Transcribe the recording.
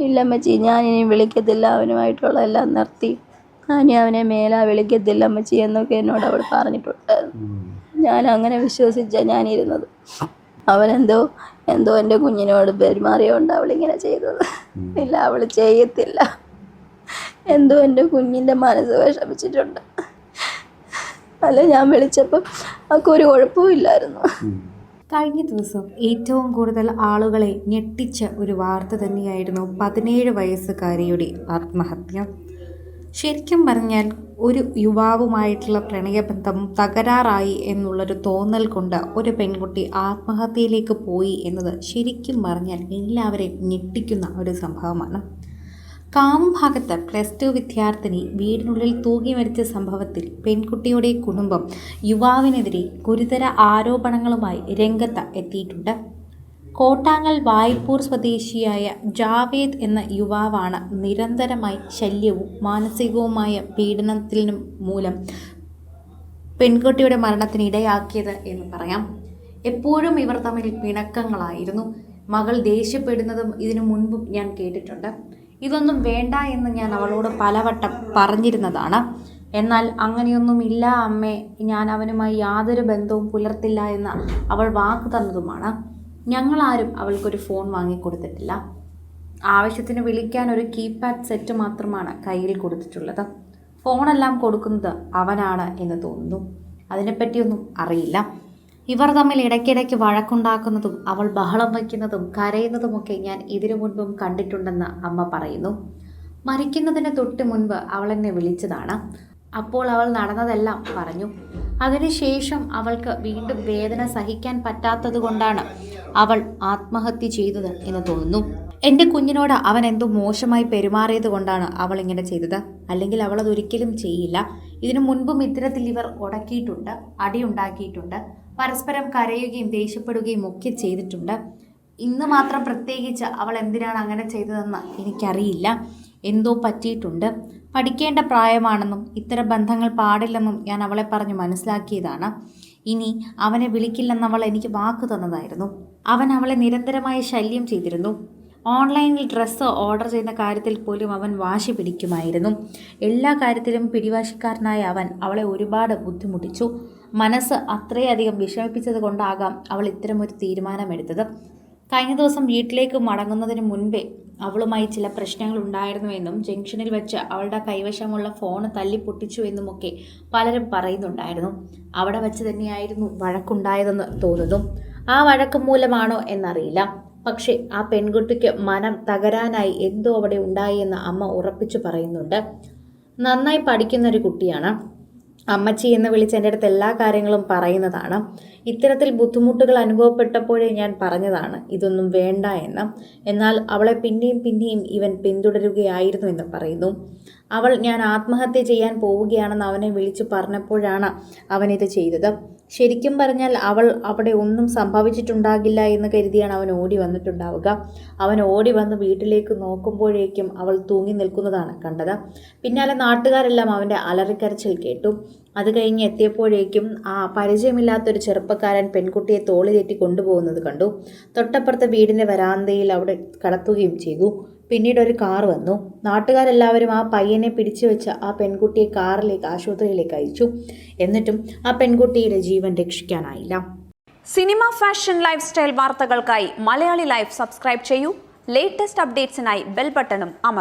ഇല്ലമ്മച്ചി, ഞാനിനി വിളിക്കത്തില്ല, അവനുമായിട്ടുള്ള എല്ലാം നിർത്തി, ഇനി അവനെ മേലാ വിളിക്കത്തില്ല അമ്മച്ചി എന്നൊക്കെ എന്നോട് അവൾ പറഞ്ഞിട്ടുണ്ടായിരുന്നു. ഞാൻ അങ്ങനെ വിശ്വസിച്ചാണ് ഞാനിരുന്നത്. അവനെന്തോ എൻ്റെ കുഞ്ഞിനോട് പെരുമാറിയോണ്ട് അവളിങ്ങനെ ചെയ്തത്. ഇല്ല, അവൾ ചെയ്യത്തില്ല. എന്തോ എൻ്റെ കുഞ്ഞിൻ്റെ മനസ്സ് വിഷമിച്ചിട്ടുണ്ട്. അല്ല, ഞാൻ വിളിച്ചപ്പം അവൾക്ക് ഒരു കുഴപ്പവും ഇല്ലായിരുന്നു. കഴിഞ്ഞ ദിവസം ഏറ്റവും കൂടുതൽ ആളുകളെ ഞെട്ടിച്ച ഒരു വാർത്ത തന്നെയായിരുന്നു 17 വയസ്സുകാരിയുടെ ആത്മഹത്യ. ശരിക്കും പറഞ്ഞാൽ ഒരു യുവാവുമായിട്ടുള്ള പ്രണയബന്ധം തകരാറായി എന്നുള്ളൊരു തോന്നൽ കൊണ്ട് ഒരു പെൺകുട്ടി ആത്മഹത്യയിലേക്ക് പോയി എന്നത് ശരിക്കും പറഞ്ഞാൽ എല്ലാവരെയും ഞെട്ടിക്കുന്ന ഒരു സംഭവമാണ്. കാമം ഭാഗത്ത് +2 വിദ്യാർത്ഥിനി വീടിനുള്ളിൽ തൂങ്ങി മരിച്ച സംഭവത്തിൽ പെൺകുട്ടിയുടെ കുടുംബം യുവാവിനെതിരെ ഗുരുതര ആരോപണങ്ങളുമായി രംഗത്ത് എത്തിയിട്ടുണ്ട്. കോട്ടാങ്ങൽ വായ്പൂർ സ്വദേശിയായ ജാവേദ് എന്ന യുവാവാണ് നിരന്തരമായി ശല്യവും മാനസികവുമായ പീഡനത്തിനും മൂലം പെൺകുട്ടിയുടെ മരണത്തിന് ഇടയാക്കിയത് എന്ന് പറയാം. എപ്പോഴും ഇവർ തമ്മിൽ പിണക്കങ്ങളായിരുന്നു. മകൾ ദേഷ്യപ്പെടുന്നതും ഇതിനു മുൻപും ഞാൻ കേട്ടിട്ടുണ്ട്. ഇതൊന്നും വേണ്ട എന്ന് ഞാൻ അവളോട് പലവട്ടം പറഞ്ഞിരുന്നതാണ്. എന്നാൽ അങ്ങനെയൊന്നുമില്ല അമ്മേ, ഞാൻ അവനുമായി യാതൊരു ബന്ധവും പുലർത്തില്ല എന്ന് അവൾ വാക്ക് തന്നതുമാണ്. ഞങ്ങളാരും അവൾക്കൊരു ഫോൺ വാങ്ങിക്കൊടുത്തിട്ടില്ല. ആവശ്യത്തിന് വിളിക്കാൻ ഒരു കീപാഡ് സെറ്റ് മാത്രമാണ് കയ്യിൽ കൊടുത്തിട്ടുള്ളത്. ഫോണെല്ലാം കൊടുക്കുന്നത് അവനാണ് എന്ന് തോന്നുന്നു. അതിനെപ്പറ്റിയൊന്നും അറിയില്ല. ഇവർ തമ്മിൽ ഇടയ്ക്കിടയ്ക്ക് വഴക്കുണ്ടാക്കുന്നതും അവൾ ബഹളം വയ്ക്കുന്നതും കരയുന്നതുമൊക്കെ ഞാൻ ഇതിനു മുൻപും കണ്ടിട്ടുണ്ടെന്ന് അമ്മ പറയുന്നു. മരിക്കുന്നതിന് തൊട്ട് മുൻപ് അവൾ എന്നെ വിളിച്ചതാണ്. അപ്പോൾ അവൾ നടന്നതെല്ലാം പറഞ്ഞു. അതിനുശേഷം അവൾക്ക് വീണ്ടും വേദന സഹിക്കാൻ പറ്റാത്തത് കൊണ്ടാണ് അവൾ ആത്മഹത്യ ചെയ്തത് എന്ന് തോന്നുന്നു. എൻ്റെ കുഞ്ഞിനോട് അവൻ എന്തോ മോശമായി പെരുമാറിയത് കൊണ്ടാണ് അവൾ ഇങ്ങനെ ചെയ്തത്. അല്ലെങ്കിൽ അവൾ അതൊരിക്കലും ചെയ്യില്ല. ഇതിനു മുൻപും ഇത്തരത്തിൽ ഇവർ ഉടക്കിയിട്ടുണ്ട്, അടിയുണ്ടാക്കിയിട്ടുണ്ട്, പരസ്പരം കരയുകയും ദേഷ്യപ്പെടുകയും ഒക്കെ ചെയ്തിട്ടുണ്ട്. ഇന്ന് മാത്രം പ്രത്യേകിച്ച് അവൾ എന്തിനാണ് അങ്ങനെ ചെയ്തതെന്ന് എനിക്കറിയില്ല. എന്തോ പറ്റിയിട്ടുണ്ട്. പഠിക്കേണ്ട പ്രായമാണെന്നും ഇത്തരം ബന്ധങ്ങൾ പാടില്ലെന്നും ഞാൻ അവളെ പറഞ്ഞ് മനസ്സിലാക്കിയതാണ്. ഇനി അവനെ വിളിക്കില്ലെന്നവൾ എനിക്ക് വാക്ക് തന്നതായിരുന്നു. അവൻ അവളെ നിരന്തരമായി ശല്യം ചെയ്തിരുന്നു. ഓൺലൈനിൽ ഡ്രസ്സ് ഓർഡർ ചെയ്യുന്ന കാര്യത്തിൽ പോലും അവൻ വാശി പിടിക്കുമായിരുന്നു. എല്ലാ കാര്യത്തിലും പിടിവാശിക്കാരനായ അവൻ അവളെ ഒരുപാട് ബുദ്ധിമുട്ടിച്ചു. മനസ്സ് അത്രയധികം വിഷമിപ്പിച്ചത് കൊണ്ടാകാം അവൾ ഇത്തരമൊരു തീരുമാനമെടുത്തത്. കഴിഞ്ഞ ദിവസം വീട്ടിലേക്ക് മടങ്ങുന്നതിന് മുൻപേ അവളുമായി ചില പ്രശ്നങ്ങൾ ഉണ്ടായിരുന്നുവെന്നും ജംഗ്ഷനിൽ വെച്ച് അവളുടെ കൈവശമുള്ള ഫോൺ തല്ലിപ്പൊട്ടിച്ചു എന്നുമൊക്കെ പലരും പറയുന്നുണ്ടായിരുന്നു. അവിടെ വെച്ച് തന്നെയായിരുന്നു വഴക്കുണ്ടായതെന്ന് തോന്നുന്നു. ആ വഴക്ക് മൂലമാണോ എന്നറിയില്ല. പക്ഷേ ആ പെൺകുട്ടിക്ക് മനം തകരാനായി എന്തോ അവിടെ ഉണ്ടായി എന്ന് അമ്മ ഉറപ്പിച്ചു പറയുന്നുണ്ട്. നന്നായി പഠിക്കുന്നൊരു കുട്ടിയാണ്. അമ്മച്ചി എന്ന് വിളിച്ച് എൻ്റെ അടുത്ത് എല്ലാ കാര്യങ്ങളും പറയുന്നതാണ്. ഇത്തരത്തിൽ ബുദ്ധിമുട്ടുകൾ അനുഭവപ്പെട്ടപ്പോഴേ ഞാൻ പറഞ്ഞതാണ് ഇതൊന്നും വേണ്ട എന്ന്. എന്നാൽ അവളെ പിന്നെയും ഇവൻ പിന്തുടരുകയായിരുന്നു എന്ന് പറയുന്നു. അവൾ ഞാൻ ആത്മഹത്യ ചെയ്യാൻ പോവുകയാണെന്ന് അവനെ വിളിച്ചു പറഞ്ഞപ്പോഴാണ് അവനിത് ചെയ്തത്. ശരിക്കും പറഞ്ഞാൽ അവൾ അവിടെ ഒന്നും സംഭവിച്ചിട്ടുണ്ടാകില്ല എന്ന് കരുതിയാണ് അവൻ ഓടി വന്നിട്ടുണ്ടാവുക. അവൻ ഓടി വന്ന് വീട്ടിലേക്ക് നോക്കുമ്പോഴേക്കും അവൾ തൂങ്ങി നിൽക്കുന്നതാണ് കണ്ടത്. പിന്നാലെ നാട്ടുകാരെല്ലാം അവൻ്റെ അലറിക്കരച്ചിൽ കേട്ടു. അത് കഴിഞ്ഞ് എത്തിയപ്പോഴേക്കും പരിചയമില്ലാത്തൊരു ചെറുപ്പക്കാരൻ പെൺകുട്ടിയെ തോളിലേറ്റി കൊണ്ടുപോകുന്നത് കണ്ടു. തൊട്ടപ്പുറത്തെ വീടിൻ്റെ വരാന്തയിൽ അവിടെ കടത്തുകയും ചെയ്തു. പിന്നീട് ഒരു കാർ വന്നു. നാട്ടുകാരെല്ലാവരും ആ പയ്യനെ പിടിച്ചു വെച്ച് ആ പെൺകുട്ടിയെ കാറിലേക്ക് ആശുപത്രിയിലേക്ക് അയച്ചു. എന്നിട്ടും ആ പെൺകുട്ടിയുടെ ജീവൻ രക്ഷിക്കാനായില്ല. സിനിമ, ഫാഷൻ, ലൈഫ് സ്റ്റൈൽ വാർത്തകൾക്കായി മലയാളി ലൈഫ് സബ്സ്ക്രൈബ് ചെയ്യൂ. ലേറ്റസ്റ്റ് അപ്ഡേറ്റ്സിനായി ബെൽ ബട്ടണും അമർത്തുക.